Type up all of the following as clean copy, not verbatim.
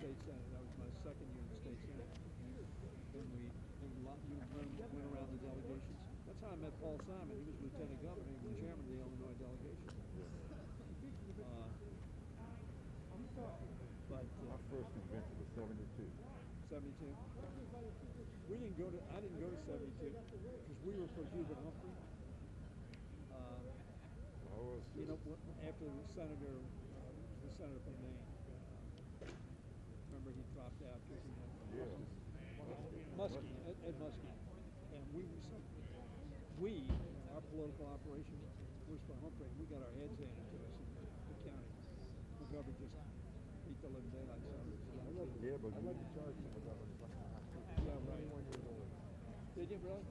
state senate. That was my second year in the state senate. Then you went around the delegations. That's how I met Paul Simon. He was lieutenant governor. He was chairman of the Illinois delegation. But My first convention was 72. 72. I didn't go to 72 because we were for Hubert Humphrey. You know, after the senator from Maine, remember he dropped out because he had Muskie, Ed Muskie, and our political operation was for Humphrey, and we got our heads handed to us in the county. McGovern just beat the living daylights out of us. Yeah, but I'd like to charge him about it. Yeah, right. Did you really?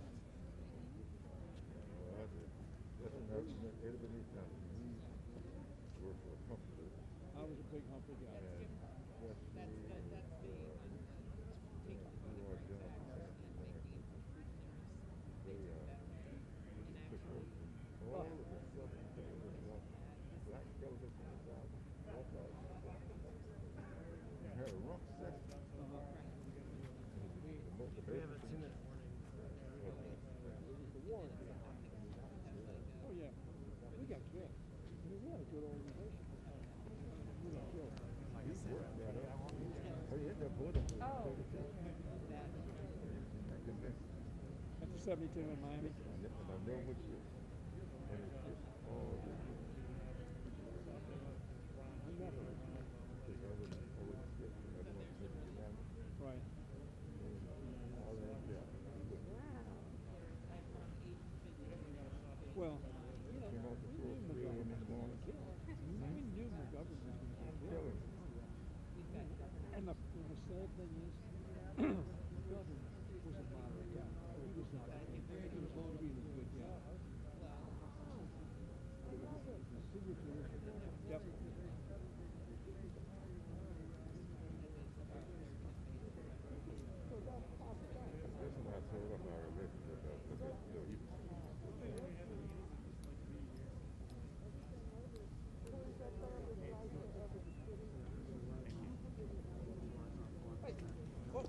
I was a big Humphrey guy. We have a 2-minute warning. Oh yeah, we got killed. I mean, we had a good organization. We got killed. After 72 in Miami. Right. Well, you know, we knew McGovern was going to kill. We knew McGovern was going to kill. And the sad thing is, McGovern was a moderate guy. He was not. He was a really good guy. Yep.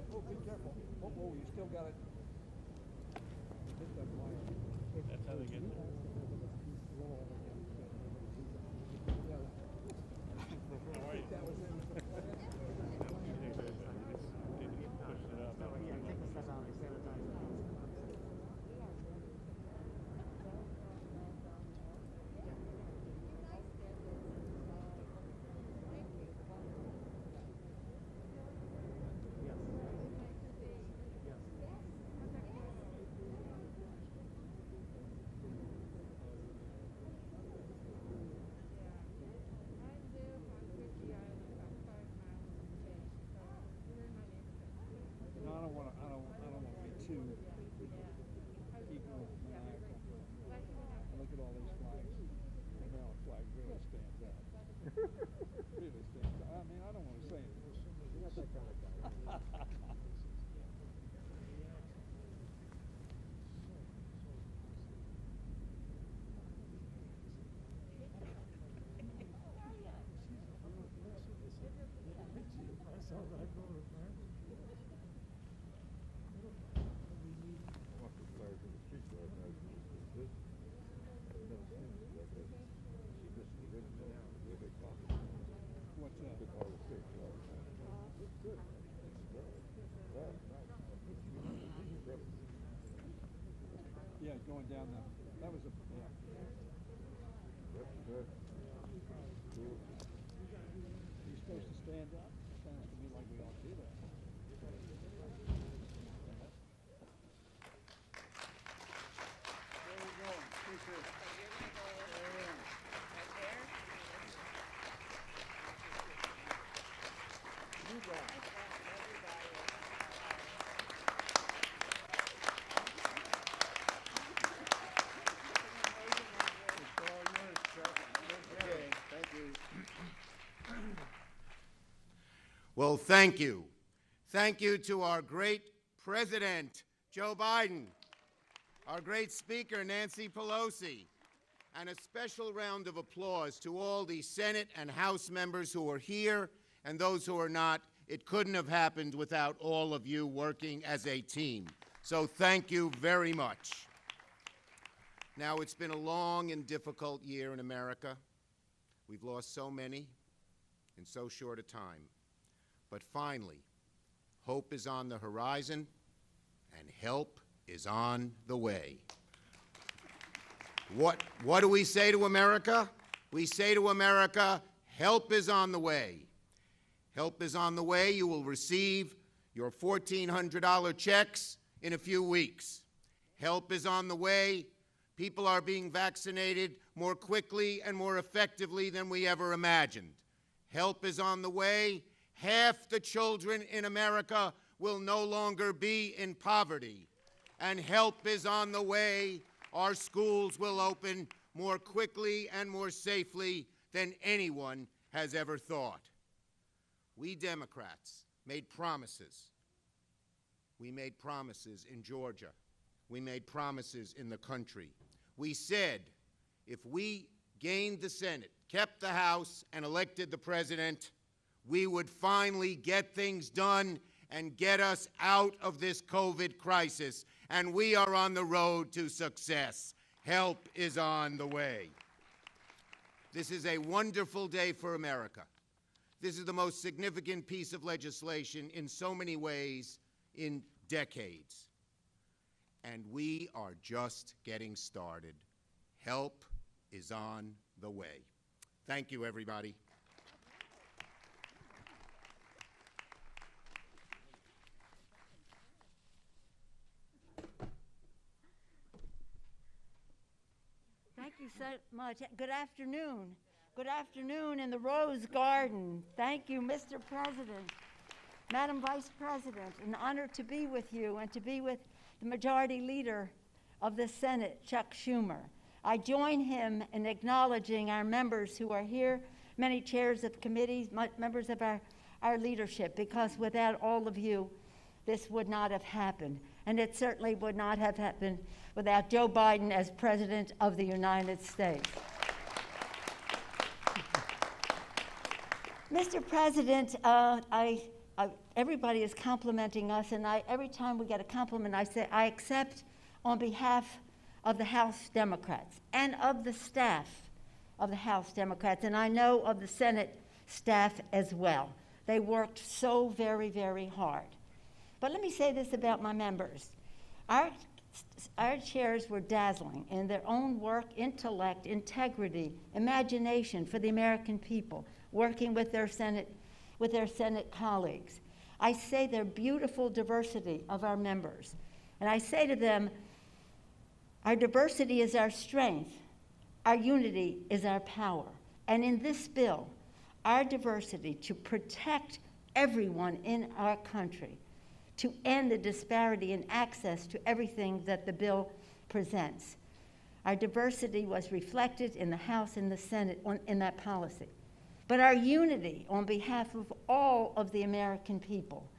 Oh, be careful. Oh, you still got it. Hit that wire. That's how they get there. That was it. No, I don't want to be too egomaniacal. Look at all these flags. The Maryland flag really stands out. Really stands out. I mean, I don't want to say it. You're not that kind of guy. What's that? Yeah, going down that was a, yeah. You're supposed to stand up. Sounds to me like we ought to do that. There we go. Appreciate it. You got it. Well, thank you. Thank you to our great President, Joe Biden, our great Speaker, Nancy Pelosi, and a special round of applause to all the Senate and House members who are here and those who are not It couldn't have happened without all of you working as a team. So thank you very much. Now, it's been a long and difficult year in America. We've lost so many in so short a time. But finally, hope is on the horizon, and help is on the way. What do we say to America? We say to America, help is on the way. Help is on the way. You will receive your $1,400 checks in a few weeks. Help is on the way. People are being vaccinated more quickly and more effectively than we ever imagined. Help is on the way. Half the children in America will no longer be in poverty. And help is on the way. Our schools will open more quickly and more safely than anyone has ever thought. We Democrats made promises. We made promises in Georgia. We made promises in the country. We said if we gained the Senate, kept the House, and elected the President, we would finally get things done and get us out of this COVID crisis. And we are on the road to success. Help is on the way. This is a wonderful day for America. This is the most significant piece of legislation in so many ways in decades. And we are just getting started. Help is on the way. Thank you, everybody. Thank you so much. Good afternoon. Good afternoon in the Rose Garden. Thank you, Mr. President. Madam Vice President, an honor to be with you and to be with the Majority Leader of the Senate, Chuck Schumer. I join him in acknowledging our members who are here, many chairs of committees, members of our leadership, because without all of you, this would not have happened. And it certainly would not have happened without Joe Biden as President of the United States. Mr. President, everybody is complimenting us, and every time we get a compliment, I say, I accept on behalf of the House Democrats and of the staff of the House Democrats, and I know of the Senate staff as well. They worked so very, very hard. But let me say this about my members. Our chairs were dazzling in their own work, intellect, integrity, imagination for the American people, working with their Senate colleagues. I say their beautiful diversity of our members. And I say to them, our diversity is our strength. Our unity is our power. And in this bill, our diversity to protect everyone in our country, to end the disparity in access to everything that the bill presents. Our diversity was reflected in the House and the Senate in that policy. But our unity on behalf of all of the American people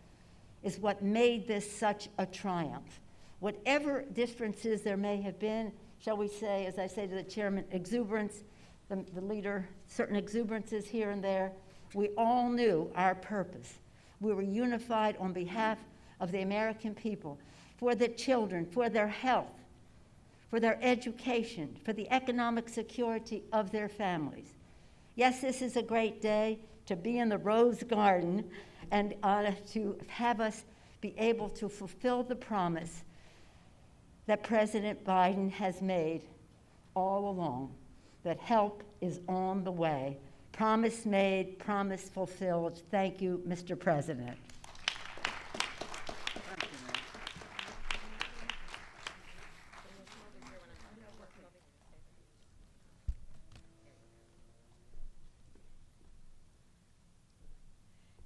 is what made this such a triumph. Whatever differences there may have been, shall we say, as I say to the chairman, exuberance, the leader, certain exuberances here and there, we all knew our purpose. We were unified on behalf of the American people, for the children, for their health, for their education, for the economic security of their families. Yes, this is a great day to be in the Rose Garden and to have us be able to fulfill the promise that President Biden has made all along, that help is on the way. Promise made, promise fulfilled. Thank you, Mr. President.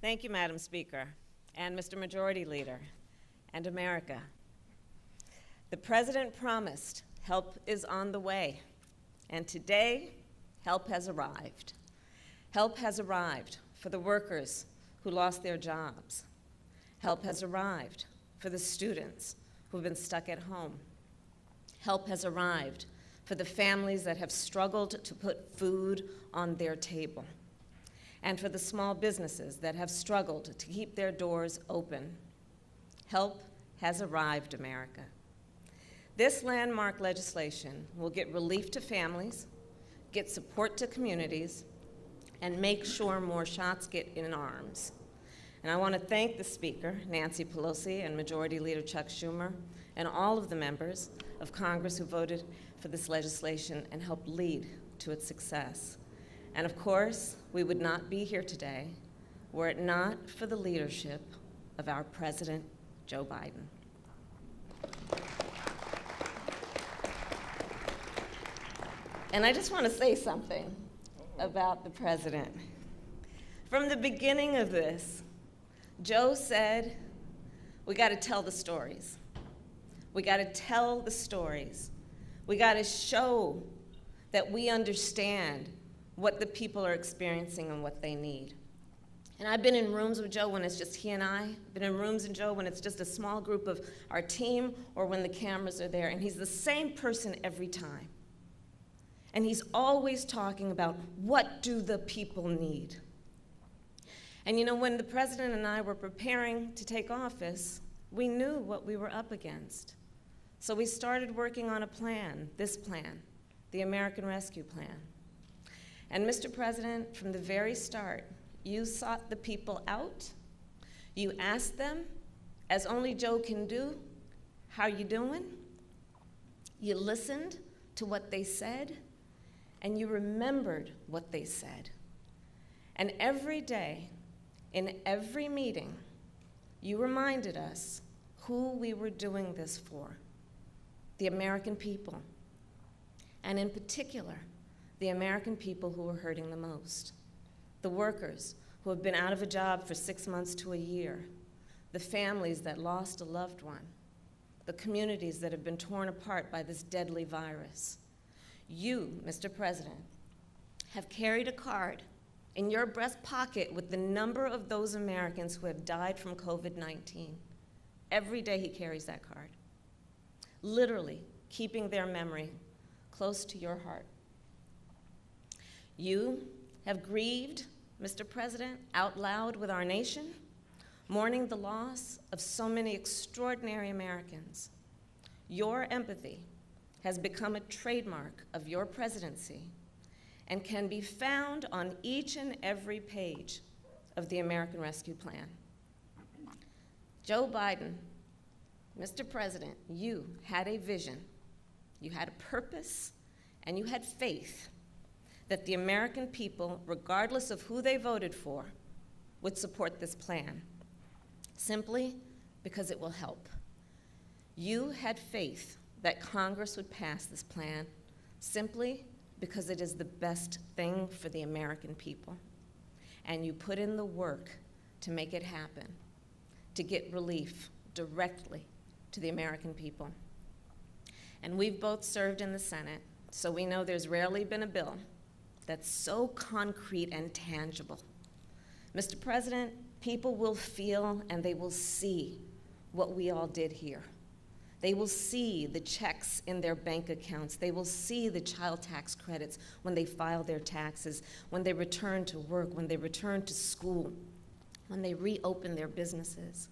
Thank you, Madam Speaker, and Mr. Majority Leader, and America. The President promised help is on the way, and today, help has arrived. Help has arrived for the workers who lost their jobs. Help has arrived for the students who've been stuck at home. Help has arrived for the families that have struggled to put food on their table. and for the small businesses that have struggled to keep their doors open. Help has arrived, America. This landmark legislation will get relief to families, get support to communities, and make sure more shots get in arms. And I want to thank the Speaker, Nancy Pelosi, and Majority Leader Chuck Schumer, and all of the members of Congress who voted for this legislation and helped lead to its success. And of course, we would not be here today were it not for the leadership of our President, Joe Biden. And I just want to say something about the President. From the beginning of this, Joe said, we got to tell the stories. We got to tell the stories. We got to show that we understand what the people are experiencing and what they need. And I've been in rooms with Joe when it's just he and I, been in rooms with Joe when it's just a small group of our team or when the cameras are there, and he's the same person every time. And he's always talking about what do the people need. And you know, when the President and I were preparing to take office, we knew what we were up against. So we started working on a plan, this plan, the American Rescue Plan. And Mr. President, from the very start, you sought the people out. You asked them, as only Joe can do, how you doing? You listened to what they said, and you remembered what they said. And every day, in every meeting, you reminded us who we were doing this for, the American people, and in particular, the American people who are hurting the most, the workers who have been out of a job for 6 months to a year, the families that lost a loved one, the communities that have been torn apart by this deadly virus. You, Mr. President, have carried a card in your breast pocket with the number of those Americans who have died from COVID-19. Every day he carries that card, literally keeping their memory close to your heart. You have grieved, Mr. President, out loud with our nation, mourning the loss of so many extraordinary Americans. Your empathy has become a trademark of your presidency and can be found on each and every page of the American Rescue Plan. Joe Biden, Mr. President, you had a vision, you had a purpose, and you had faith that the American people, regardless of who they voted for, would support this plan, simply because it will help. You had faith that Congress would pass this plan simply because it is the best thing for the American people. And you put in the work to make it happen, to get relief directly to the American people. And we've both served in the Senate, so we know there's rarely been a bill that's so concrete and tangible. Mr. President, people will feel and they will see what we all did here. They will see the checks in their bank accounts. They will see the child tax credits when they file their taxes, when they return to work, when they return to school, when they reopen their businesses,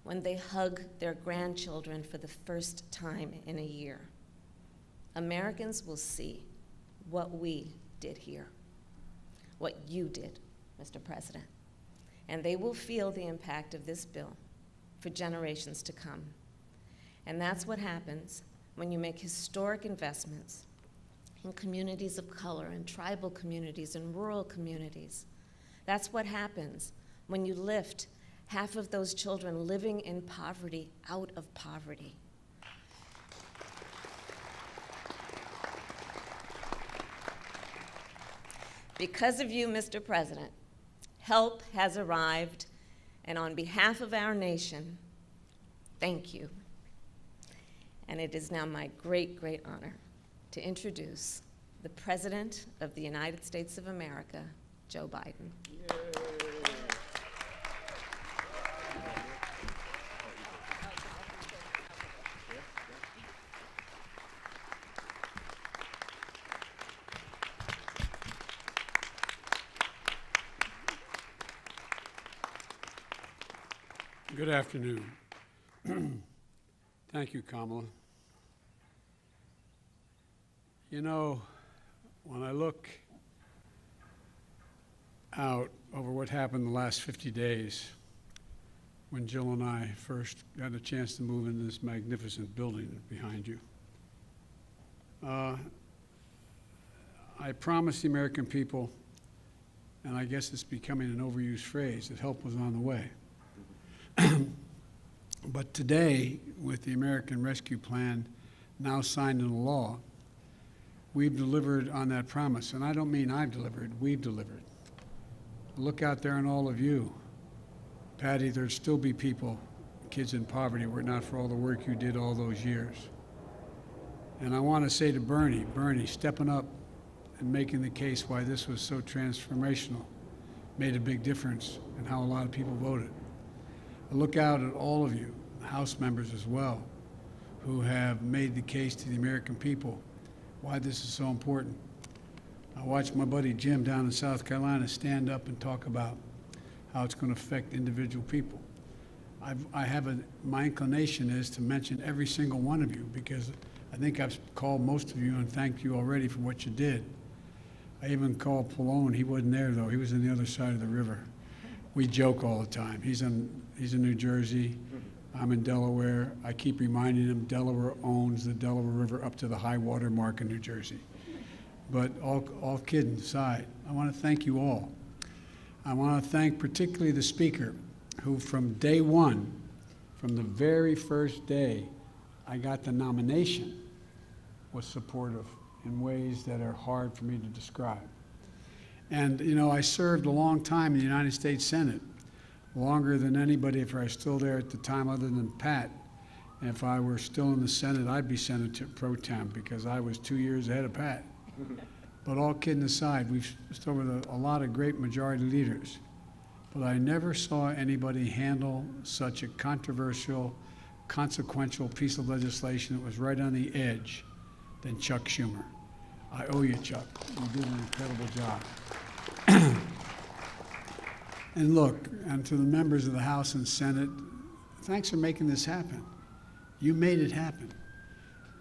when they hug their grandchildren for the first time in a year. Americans will see what we did here, what you did, Mr. President. And they will feel the impact of this bill for generations to come. And that's what happens when you make historic investments in communities of color, and tribal communities, and rural communities. That's what happens when you lift half of those children living in poverty out of poverty. Because of you, Mr. President, help has arrived, and on behalf of our nation, thank you. And it is now my great, great honor to introduce the President of the United States of America, Joe Biden. Good afternoon. Thank you, Kamala. You know, when I look out over what happened the last 50 days, when Jill and I first got a chance to move into this magnificent building behind you, I promised the American people, and I guess it's becoming an overused phrase, that help was on the way. But today, with the American Rescue Plan now signed into law, we've delivered on that promise. And I don't mean I've delivered, we've delivered. Look out there on all of you. Patty, there'd still be people, kids in poverty, were it not for all the work you did all those years. And I want to say to Bernie, stepping up and making the case why this was so transformational made a big difference in how a lot of people voted. I look out at all of you, House members as well, who have made the case to the American people why this is so important. I watched my buddy Jim down in South Carolina stand up and talk about how it's going to affect individual people. My inclination is to mention every single one of you, because I think I've called most of you and thanked you already for what you did. I even called Pallone. He wasn't there, though. He was on the other side of the river. We joke all the time. He's in New Jersey. I'm in Delaware. I keep reminding him Delaware owns the Delaware River up to the high water mark in New Jersey. But all kidding aside, I want to thank you all. I want to thank particularly the Speaker, who from day one, from the very first day I got the nomination, was supportive in ways that are hard for me to describe. And, you know, I served a long time in the United States Senate, longer than anybody if I was still there at the time other than Pat. And if I were still in the Senate, I'd be Senator pro tem, because I was 2 years ahead of Pat. But all kidding aside, we've served with a lot of great majority leaders. But I never saw anybody handle such a controversial, consequential piece of legislation that was right on the edge than Chuck Schumer. I owe you, Chuck. You did an incredible job. And look, and to the members of the House and Senate, thanks for making this happen. You made it happen.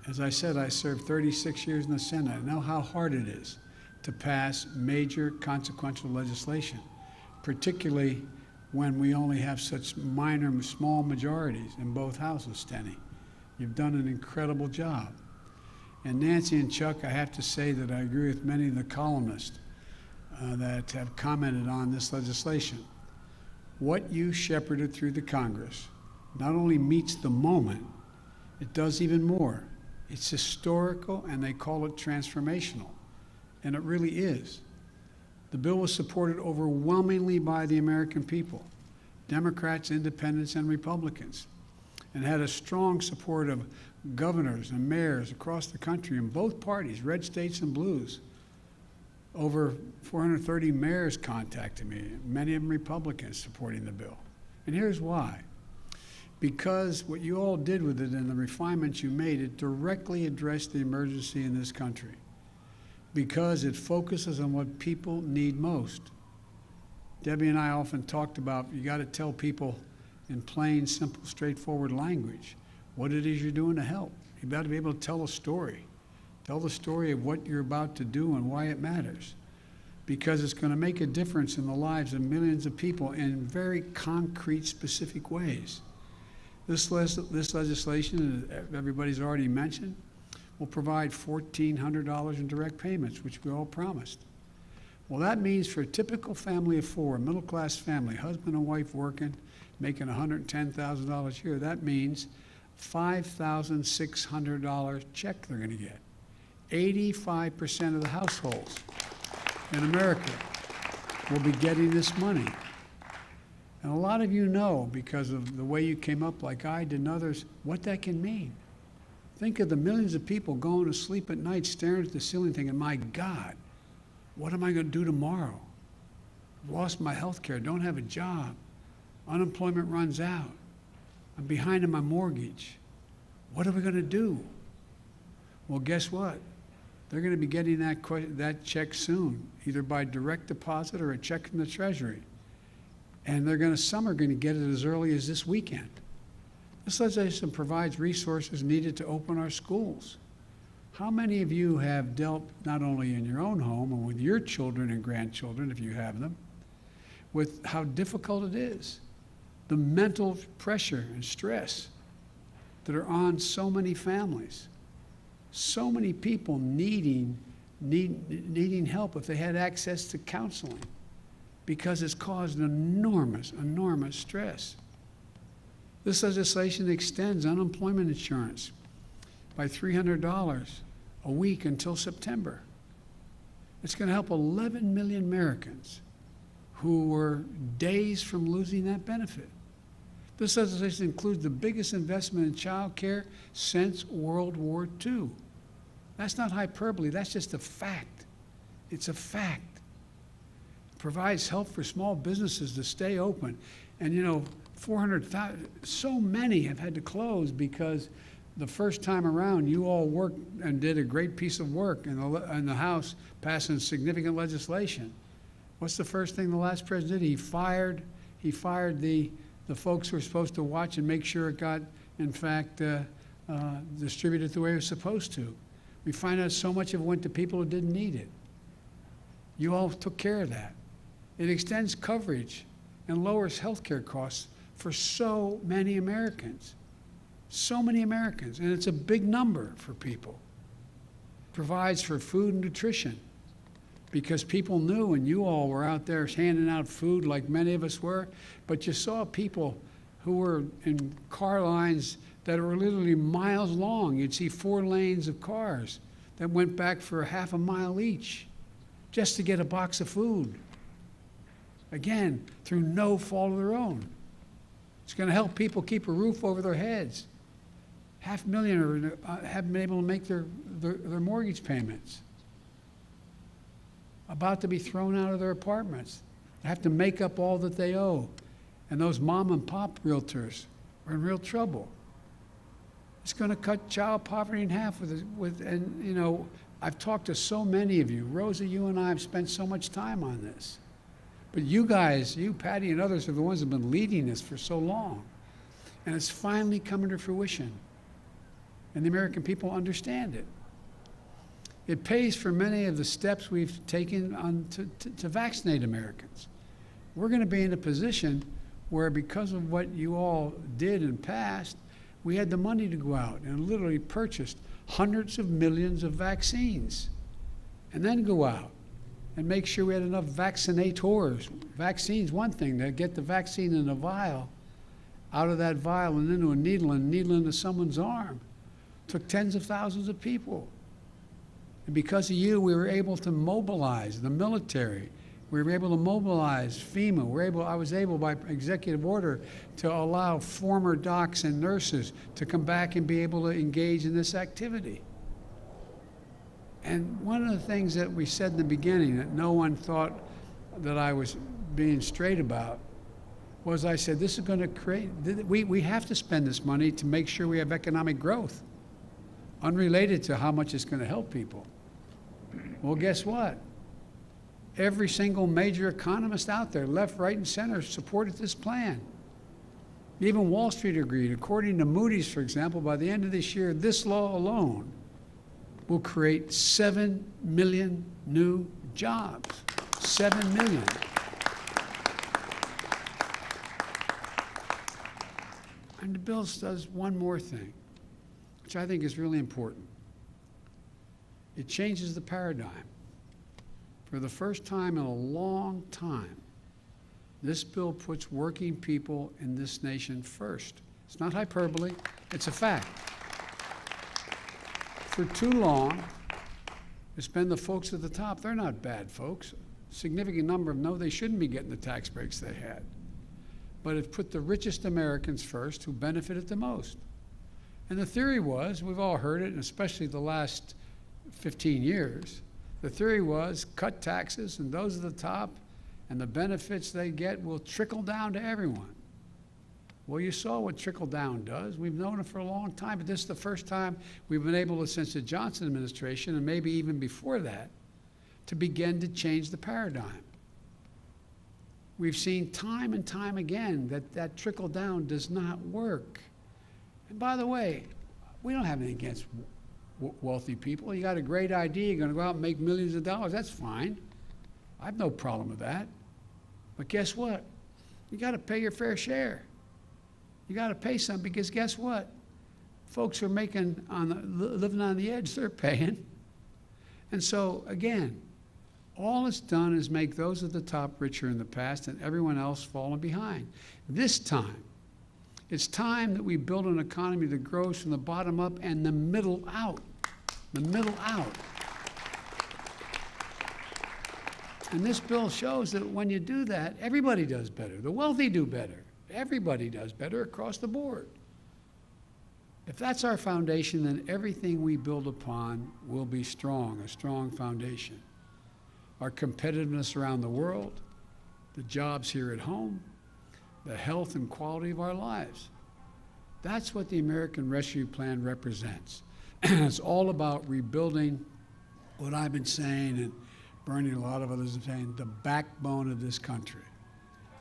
As I said, I served 36 years in the Senate. I know how hard it is to pass major consequential legislation, particularly when we only have such minor, small majorities in both houses, Steny. You've done an incredible job. And Nancy and Chuck, I have to say that I agree with many of the columnists that have commented on this legislation. What you shepherded through the Congress not only meets the moment, it does even more. It's historical, and they call it transformational, and it really is. The bill was supported overwhelmingly by the American people, Democrats, independents, and Republicans, and had a strong support of governors and mayors across the country in both parties, red states and blues. Over 430 mayors contacted me, many of them Republicans supporting the bill. And here's why. Because what you all did with it and the refinements you made, it directly addressed the emergency in this country. Because it focuses on what people need most. Debbie and I often talked about, you got to tell people in plain, simple, straightforward language what it is you're doing to help. You've got to be able to tell a story. Tell the story of what you're about to do and why it matters. Because it's going to make a difference in the lives of millions of people in very concrete, specific ways. This legislation, as everybody's already mentioned, will provide $1,400 in direct payments, which we all promised. Well, that means for a typical family of four, a middle-class family, husband and wife working, making $110,000 a year, that means $5,600 check they're going to get. 85% of the households in America will be getting this money. And a lot of you know, because of the way you came up like I did and others, what that can mean. Think of the millions of people going to sleep at night staring at the ceiling thinking, my God, what am I going to do tomorrow? I've lost my health care, don't have a job. Unemployment runs out. I'm behind on my mortgage. What are we going to do? Well, guess what? They're going to be getting that check soon, either by direct deposit or a check from the Treasury. And some are going to get it as early as this weekend. This legislation provides resources needed to open our schools. How many of you have dealt, not only in your own home and with your children and grandchildren, if you have them, with how difficult it is, the mental pressure and stress that are on so many families, so many people needing help if they had access to counseling, because it's caused enormous stress. This legislation extends unemployment insurance by $300 a week until September. It's going to help 11 million Americans who were days from losing that benefit. This legislation includes the biggest investment in child care since World War II. That's not hyperbole, that's just a fact. It's a fact. It provides help for small businesses to stay open. And 400,000, so many have had to close because the first time around you all worked and did a great piece of work in the House passing significant legislation. What's the first thing the last president did? He fired the folks who were supposed to watch and make sure it got, in fact, distributed the way it was supposed to. We find out so much of it went to people who didn't need it. You all took care of that. It extends coverage and lowers health care costs for so many Americans. So many Americans, and it's a big number for people. Provides for food and nutrition, because people knew, and you all were out there handing out food like many of us were, but you saw people who were in car lines that were literally miles long. You'd see 4 lanes of cars that went back for half a mile each just to get a box of food. Again, through no fault of their own. It's going to help people keep a roof over their heads. 500,000 haven't been able to make their mortgage payments. About to be thrown out of their apartments. They have to make up all that they owe. And those mom and pop realtors are in real trouble. It's going to cut child poverty in half and I've talked to so many of you. Rosa, you and I have spent so much time on this. But you guys, you, Patty, and others are the ones who have been leading this for so long. And it's finally coming to fruition. And the American people understand it. It pays for many of the steps we've taken to vaccinate Americans. We're going to be in a position where, because of what you all did and passed, we had the money to go out and literally purchased hundreds of millions of vaccines, and then go out and make sure we had enough vaccinators. Vaccine's one thing, to get the vaccine in a vial, out of that vial and into a needle, and needle into someone's arm. Took tens of thousands of people. And because of you, we were able to mobilize the military. We were able to mobilize FEMA. I was able, by executive order, to allow former docs and nurses to come back and be able to engage in this activity. And one of the things that we said in the beginning that no one thought that I was being straight about was, I said, this is going to create, we have to spend this money to make sure we have economic growth, unrelated to how much it's going to help people. Well, guess what? Every single major economist out there, left, right, and center, supported this plan. Even Wall Street agreed. According to Moody's, for example, by the end of this year, this law alone will create 7 million new jobs. 7 million. And the bill does one more thing, which I think is really important. It changes the paradigm. For the first time in a long time, this bill puts working people in this nation first. It's not hyperbole, it's a fact. For too long, it's been the folks at the top. They're not bad folks. A significant number of them know they shouldn't be getting the tax breaks they had. But it put the richest Americans first, who benefited the most. And the theory was, we've all heard it, and especially the last 15 years, the theory was cut taxes, and those at the top, and the benefits they get will trickle down to everyone. Well, you saw what trickle down does. We've known it for a long time, but this is the first time we've been able to, since the Johnson administration, and maybe even before that, to begin to change the paradigm. We've seen time and time again that trickle down does not work. And by the way, we don't have anything against wealthy people. You got a great idea, you're going to go out and make millions of dollars, that's fine. I have no problem with that. But guess what? You got to pay your fair share. You got to pay some, because guess what? Folks who are living on the edge, they're paying. And so, again, all it's done is make those at the top richer in the past and everyone else falling behind. This time, it's time that we build an economy that grows from the bottom up and the middle out. The middle out. And this bill shows that when you do that, everybody does better. The wealthy do better. Everybody does better across the board. If that's our foundation, then everything we build upon will be strong, a strong foundation. Our competitiveness around the world, the jobs here at home, the health and quality of our lives. That's what the American Rescue Plan represents. It's all about rebuilding what I've been saying, and Bernie and a lot of others are saying, the backbone of this country.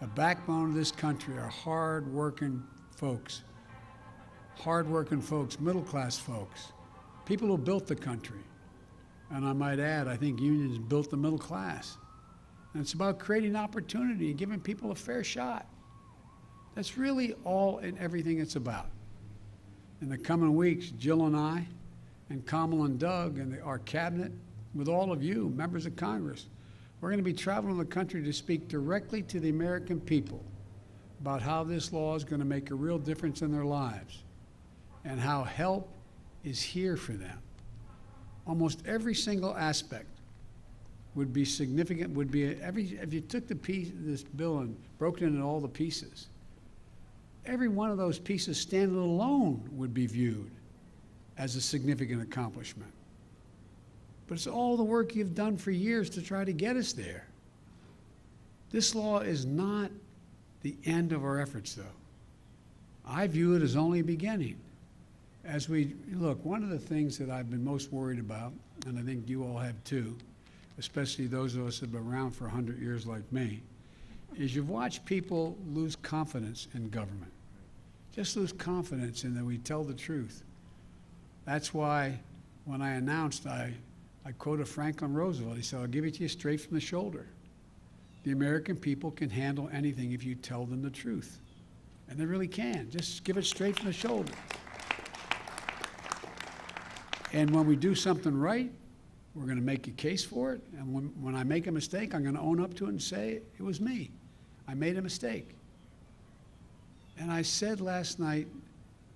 The backbone of this country are hard-working folks. Hard-working folks, middle-class folks, people who built the country. And I might add, I think unions built the middle class. And it's about creating opportunity and giving people a fair shot. That's really all and everything it's about. In the coming weeks, Jill and I, and Kamala and Doug, and our cabinet, with all of you, members of Congress, we're going to be traveling the country to speak directly to the American people about how this law is going to make a real difference in their lives and how help is here for them. Almost every single aspect would be significant, if you took this bill and broke it into all the pieces, every one of those pieces standing alone would be viewed as a significant accomplishment. But it's all the work you've done for years to try to get us there. This law is not the end of our efforts, though. I view it as only a beginning. As we look, one of the things that I've been most worried about, and I think you all have too, especially those of us that have been around for 100 years like me, is you've watched people lose confidence in government. Just lose confidence in that we tell the truth. That's why when I announced, I quoted Franklin Roosevelt. He said, "I'll give it to you straight from the shoulder. The American people can handle anything if you tell them the truth." And they really can. Just give it straight from the shoulder. And when we do something right, we're going to make a case for it. And when I make a mistake, I'm going to own up to it and say, it was me. I made a mistake. And I said last night,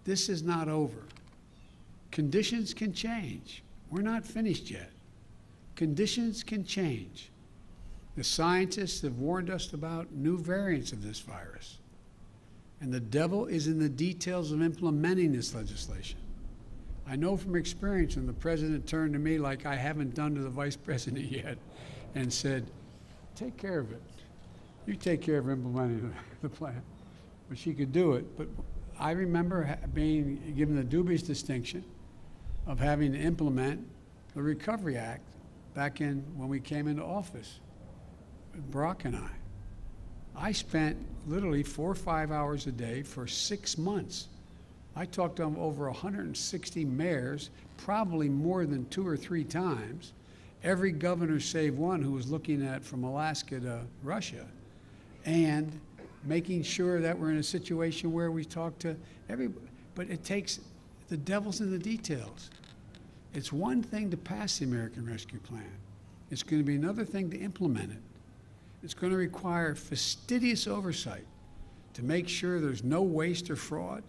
this is not over. Conditions can change. We're not finished yet. Conditions can change. The scientists have warned us about new variants of this virus. And the devil is in the details of implementing this legislation. I know from experience, and the president turned to me like I haven't done to the vice president yet and said, take care of it. You take care of implementing the plan. But she could do it. But I remember being given the dubious distinction of having to implement the Recovery Act back when we came into office, Barack and I. I spent literally 4 or 5 hours a day for 6 months. I talked to over 160 mayors, probably more than 2 or 3 times, every governor save one who was looking at from Alaska to Russia, and making sure that we're in a situation where we talk to everybody. But it takes, the devil's in the details. It's one thing to pass the American Rescue Plan. It's going to be another thing to implement it. It's going to require fastidious oversight to make sure there's no waste or fraud,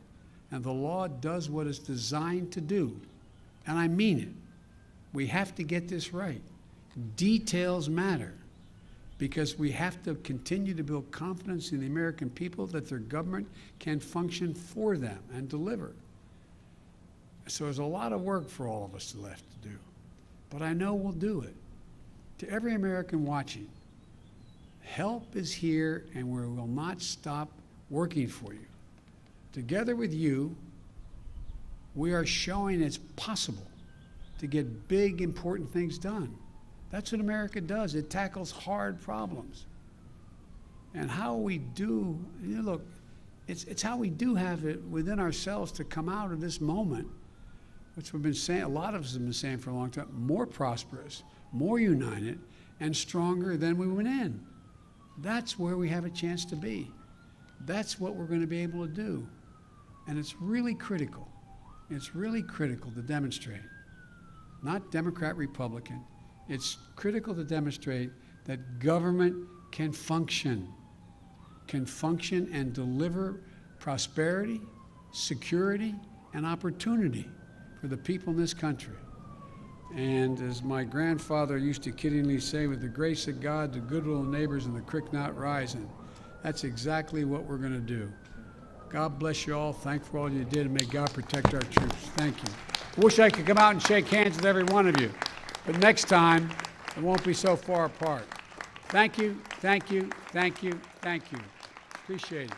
and the law does what it's designed to do. And I mean it. We have to get this right. Details matter, because we have to continue to build confidence in the American people that their government can function for them and deliver. So there's a lot of work for all of us left to do. But I know we'll do it. To every American watching, help is here, and we will not stop working for you. Together with you, we are showing it's possible to get big, important things done. That's what America does. It tackles hard problems. And how we do, look, it's how we do have it within ourselves to come out of this moment, which we've been saying, a lot of us have been saying for a long time, more prosperous, more united, and stronger than we went in. That's where we have a chance to be. That's what we're going to be able to do. And it's really critical. It's really critical to demonstrate, not Democrat, Republican. It's critical to demonstrate that government can function and deliver prosperity, security, and opportunity for the people in this country. And as my grandfather used to kiddingly say, with the grace of God, the good will of neighbors, and the creek not rising, that's exactly what we're going to do. God bless you all. Thank you for all you did, and may God protect our troops. Thank you. I wish I could come out and shake hands with every one of you, but next time it won't be so far apart. Thank you, thank you, thank you, thank you. Appreciate it.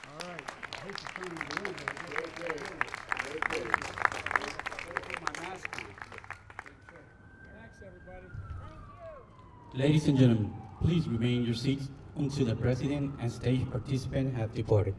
All right. I hate to turn it around. My mask on. Thanks, everybody. Ladies and gentlemen, please remain in your seats until the President and stage participants have departed.